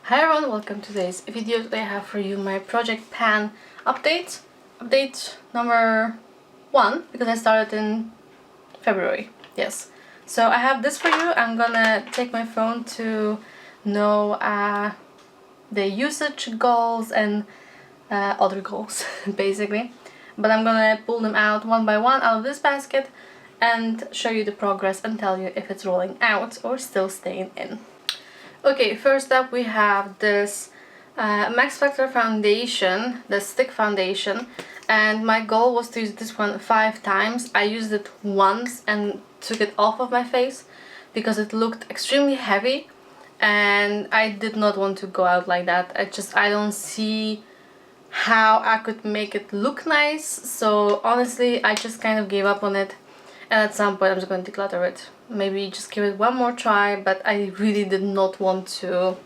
Hi everyone, welcome to today's video. Today I have for you my project pan update. Update number 1 because I started in February. Yes. So I have this for you. I'm gonna take my phone to know the usage goals and other goals basically. But I'm gonna pull them out one by one out of this basket and show you the progress and tell you if it's rolling out or still staying in. Okay, first up we have this Max Factor foundation, the stick foundation, and my goal was to use this one 5 times. I used it once and took it off of my face because it looked extremely heavy and I did not want to go out like that. I don't see how I could make it look nice, so honestly I just kind of gave up on it, and at some point I'm just going to declutter it. Maybe just give it one more try, but I really did not want to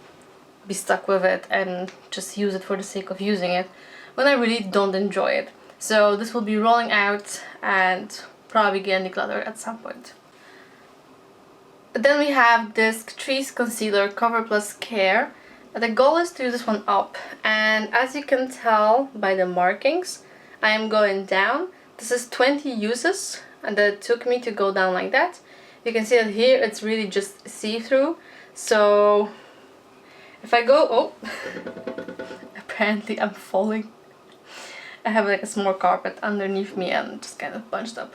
be stuck with it and just use it for the sake of using it when I really don't enjoy it. So this will be rolling out and probably getting decluttered at some point. Then we have this Catrice Concealer Cover Plus Care. The goal is to use this one up, and as you can tell by the markings, I am going down. This is 20 uses and that took me to go down like that. You can see that here it's really just see-through, so if I go, oh, apparently I'm falling. I have like a small carpet underneath me and just kind of bunched up.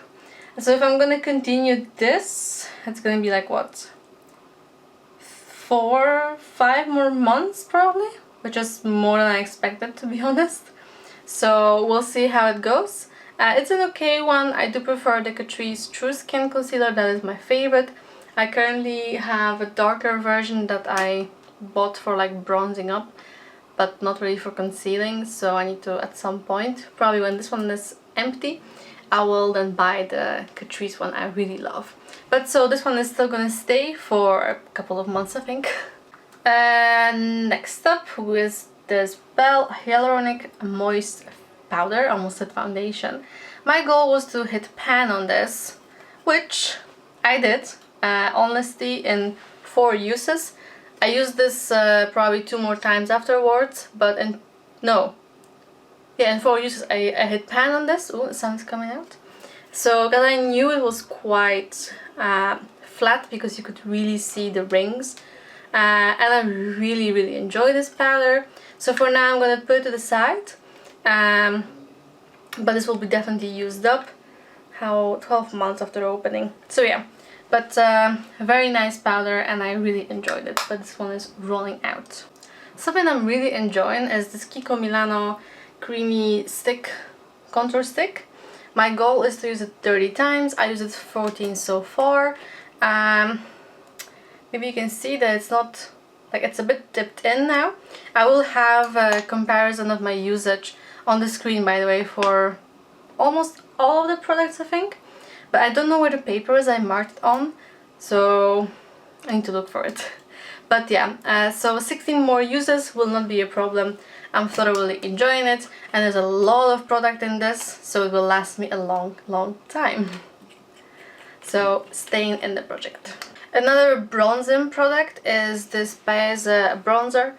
So if I'm gonna continue this, it's gonna be like what, 4-5 more months probably, which is more than I expected, to be honest. So we'll see how it goes. It's an okay one. I do prefer the Catrice True Skin Concealer, that is my favorite. I currently have a darker version that I bought for like bronzing up, but not really for concealing, so I need to at some point, probably when this one is empty, I will then buy the Catrice one I really love. But so this one is still gonna stay for a couple of months, I think. Next up is this Belle Hyaluronic Moist Powder, almost said foundation. My goal was to hit pan on this, which I did, honestly, in 4 uses. I used this probably 2 more times afterwards, but in 4 uses I hit pan on this. Oh, the sun's coming out. So, because I knew it was quite flat because you could really see the rings. And I really enjoy this powder. So for now I'm going to put it to the side. But this will be definitely used up 12 months after opening. So yeah, but a very nice powder and I really enjoyed it. But this one is rolling out. Something I'm really enjoying is this Kiko Milano Creamy Stick Contour Stick. My goal is to use it 30 times. I used it 14 so far. Maybe you can see that it's not, like, it's a bit dipped in now. I will have a comparison of my usage on the screen, by the way, for almost all of the products, I think. But I don't know where the paper is I marked it on, so I need to look for it. But yeah, so 16 more uses will not be a problem. I'm thoroughly enjoying it, and there's a lot of product in this, so it will last me a long time. So staying in the project. Another bronzing product is this Paese bronzer.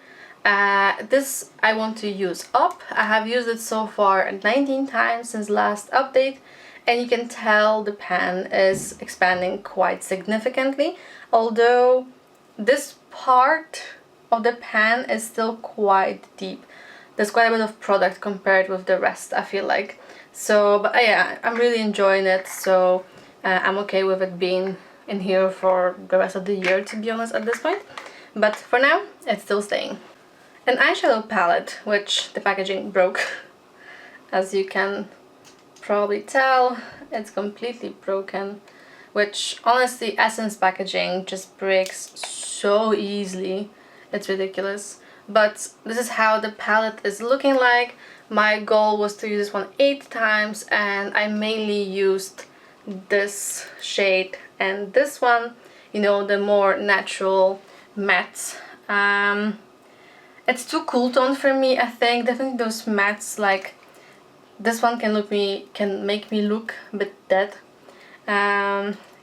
This I want to use up. I have used it so far 19 times since last update, and you can tell the pan is expanding quite significantly, although this part of the pan is still quite deep. There's quite a bit of product compared with the rest, I feel like. So, but yeah, I'm really enjoying it, so I'm okay with it being in here for the rest of the year, to be honest, at this point. But for now, it's still staying. An eyeshadow palette, which the packaging broke. As you can probably tell, it's completely broken, which honestly, Essence packaging just breaks so easily. It's ridiculous. But this is how the palette is looking like. My goal was to use this one 8 times, and I mainly used this shade and this one, you know, the more natural matte. It's too cool tone for me, I think. Definitely those mattes, like this one can make me look a bit dead.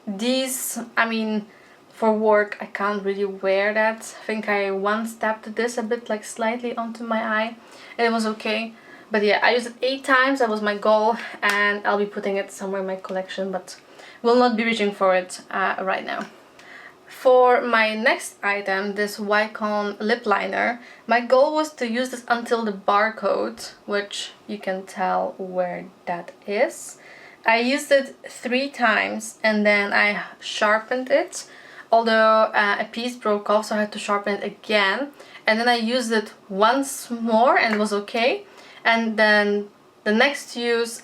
These, I mean, for work I can't really wear that. I think I once tapped this a bit like slightly onto my eye and it was okay. But yeah, I used it 8 times, that was my goal, and I'll be putting it somewhere in my collection, but will not be reaching for it right now. For my next item, this Wycon lip liner, my goal was to use this until the barcode, which you can tell where that is. I used it 3 times and then I sharpened it, although a piece broke off, so I had to sharpen it again. And then I used it once more and it was okay. And then the next use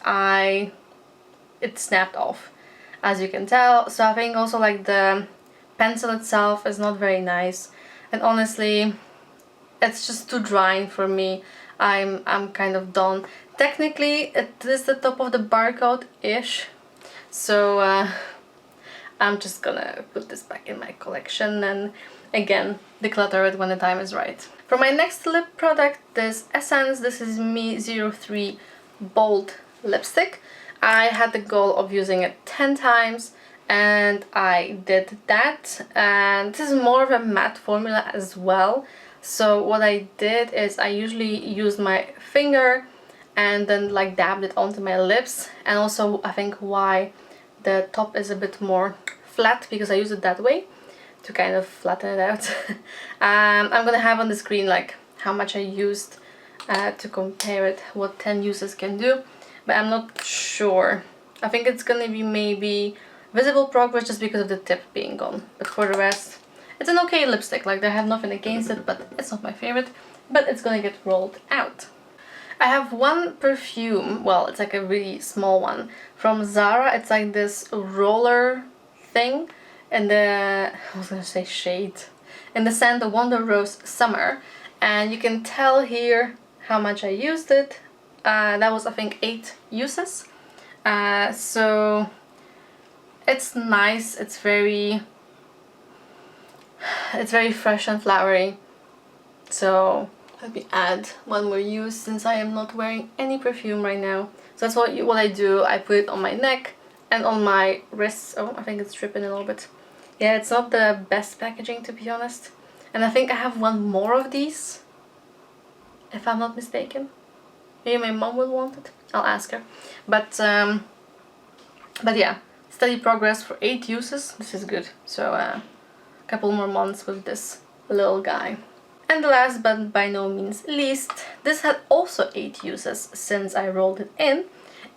it snapped off, as you can tell. So I think also like the pencil itself is not very nice, and honestly it's just too drying for me. I'm kind of done. Technically it is the top of the barcode ish, so I'm just gonna put this back in my collection and again declutter it when the time is right. For my next lip product, this Essence, this is Me 03 Bold Lipstick. I had the goal of using it 10 times and I did that, and this is more of a matte formula as well. So what I did is I usually used my finger and then like dabbed it onto my lips, and also I think why the top is a bit more flat because I use it that way to kind of flatten it out. I'm gonna have on the screen like how much I used to compare it, what 10 uses can do, but I'm not sure. I think it's gonna be maybe visible progress just because of the tip being gone, but for the rest it's an okay lipstick. Like, I have nothing against it, but it's not my favorite, but it's gonna get rolled out. I have one perfume, well, it's like a really small one from Zara. It's like this roller thing, and I was gonna say shade, in the scent the Wonder Rose Summer, and you can tell here how much I used it. That was I think 8 uses. So it's nice, it's very fresh and flowery. So let me add one more use since I am not wearing any perfume right now. So that's what I do. I put it on my neck and on my wrists. Oh, I think it's dripping a little bit. Yeah, it's not the best packaging, to be honest. And I think I have one more of these, if I'm not mistaken. Maybe my mom will want it. I'll ask her. But yeah, steady progress for 8 uses. This is good. So a couple more months with this little guy. And the last but by no means least, this had also 8 uses since I rolled it in,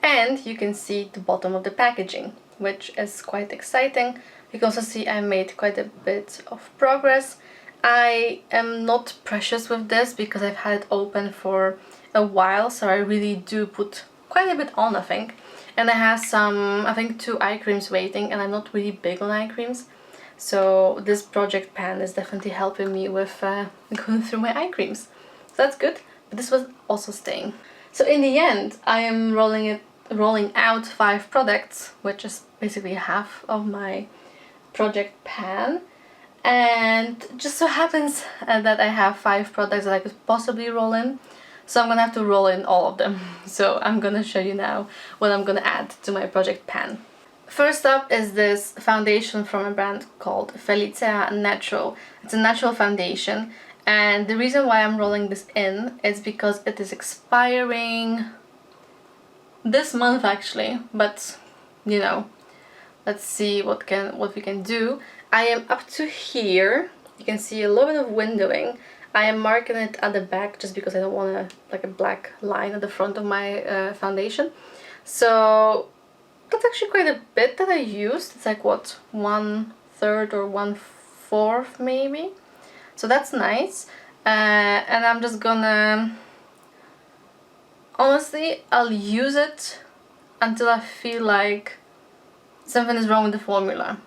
and you can see the bottom of the packaging, which is quite exciting. You can also see I made quite a bit of progress. I am not precious with this because I've had it open for a while, so I really do put quite a bit on, I think. And I have some, I think 2 eye creams waiting, and I'm not really big on eye creams. So this project pan is definitely helping me with going through my eye creams. So that's good, but this was also staying. So in the end, I am rolling out 5 products, which is basically half of my project pan. And just so happens that I have 5 products that I could possibly roll in. So I'm gonna have to roll in all of them. So I'm gonna show you now what I'm gonna add to my project pan. First up is this foundation from a brand called Felicea Natural. It's a natural foundation, and the reason why I'm rolling this in is because it is expiring this month actually, but you know, let's see what we can do. I am up to here. You can see a little bit of windowing. I am marking it at the back just because I don't want like a black line at the front of my foundation. So that's actually quite a bit that I used. It's like what, 1/3 or 1/4 maybe. So that's nice. And I'm just gonna, honestly, I'll use it until I feel like something is wrong with the formula.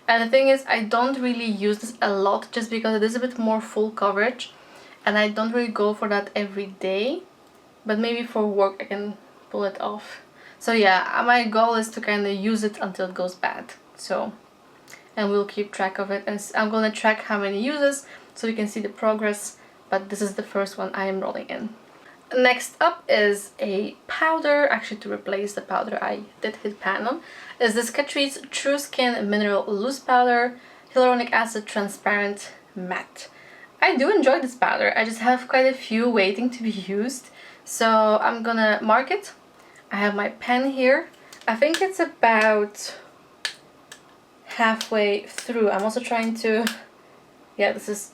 And the thing is, I don't really use this a lot just because it is a bit more full coverage, and I don't really go for that every day, but maybe for work I can pull it off. So yeah, my goal is to kind of use it until it goes bad. So, and we'll keep track of it, and I'm gonna track how many uses so you can see the progress, but this is the first one I am rolling in. Next up is a powder, actually to replace the powder I did hit pan on, is this Catrice True Skin Mineral Loose Powder. Hyaluronic Acid Transparent Matte. I do enjoy this powder. I just have quite a few waiting to be used. So I'm gonna mark it. I have my pen here. I think it's about halfway through. I'm also trying to... Yeah, this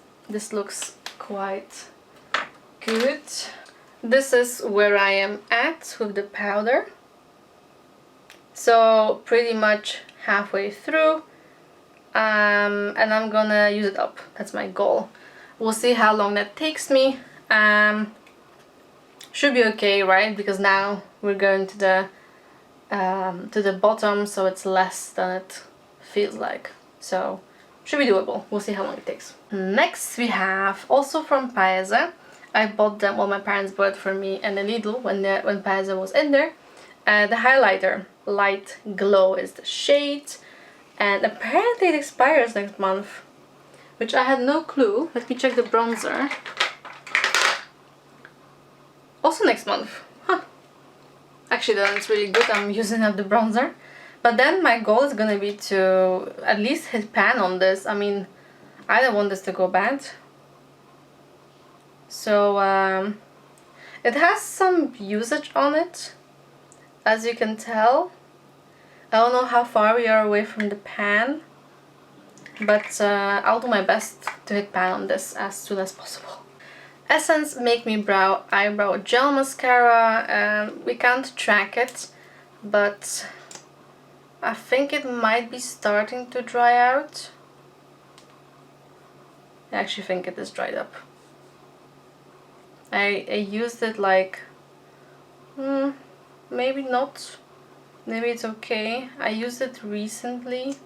looks quite good. This is where I am at with the powder. So pretty much halfway through. And I'm gonna use it up. That's my goal. We'll see how long that takes me. Should be okay, right? Because now we're going to the bottom, so it's less than it feels like. So should be doable. We'll see how long it takes. Next we have also from Paese. I bought them, well, my parents bought it for me and the Lidl when Paese was in there. The highlighter, Light Glow is the shade, and apparently it expires next month, which I had no clue. Let me check the bronzer. Also next month. Huh. Actually then it's really good, I'm using up the bronzer. But then my goal is gonna be to at least hit pan on this. I mean, I don't want this to go bad. So it has some usage on it, as you can tell. I don't know how far we are away from the pan, but I'll do my best to hit pan on this as soon as possible. Essence Make Me Brow Eyebrow Gel Mascara. We can't track it, but I think it might be starting to dry out. I actually think it is dried up. I used it like, maybe not, maybe it's okay. I used it recently.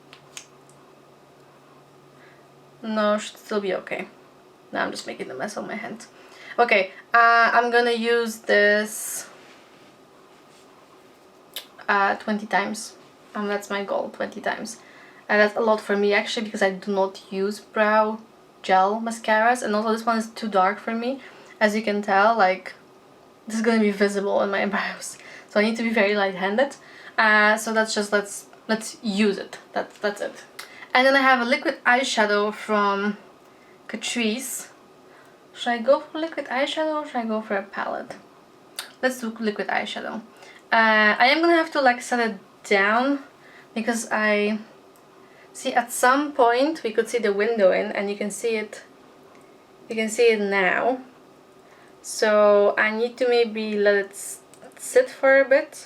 No, should still be okay. Now I'm just making a mess on my hand. Okay, I'm gonna use this 20 times. That's my goal, 20 times. And that's a lot for me actually, because I do not use brow gel mascaras, and also this one is too dark for me. As you can tell, like, this is gonna be visible in my brows, so I need to be very light-handed. So that's just, let's use it. That's it. And then I have a liquid eyeshadow from Catrice. Should I go for liquid eyeshadow or should I go for a palette? Let's do liquid eyeshadow. I am gonna have to like set it down, because I see at some point we could see the window in, and you can see it now. So I need to maybe let it sit for a bit,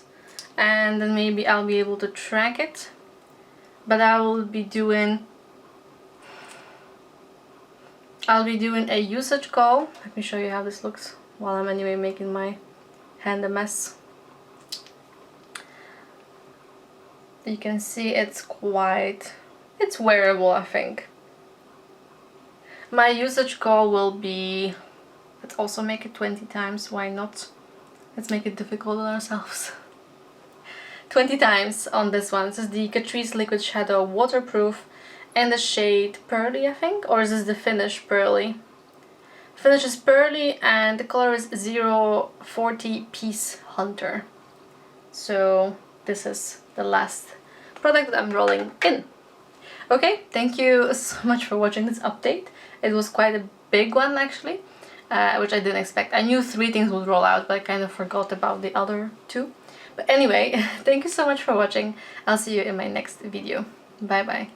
and then maybe I'll be able to track it. But I will be doing a usage call. Let me show you how this looks while I'm anyway making my hand a mess. You can see it's wearable, I think. My usage call will be, let's also make it 20 times, why not? Let's make it difficult on ourselves. 20 times on this one. This is the Catrice Liquid Shadow Waterproof in the shade Pearly, I think, or is this the finish Pearly? Finish is Pearly and the color is 040 Peace Hunter. So this is the last product that I'm rolling in. Okay, thank you so much for watching this update. It was quite a big one actually, which I didn't expect. I knew 3 things would roll out, but I kind of forgot about the other 2. But anyway, thank you so much for watching. I'll see you in my next video. Bye bye.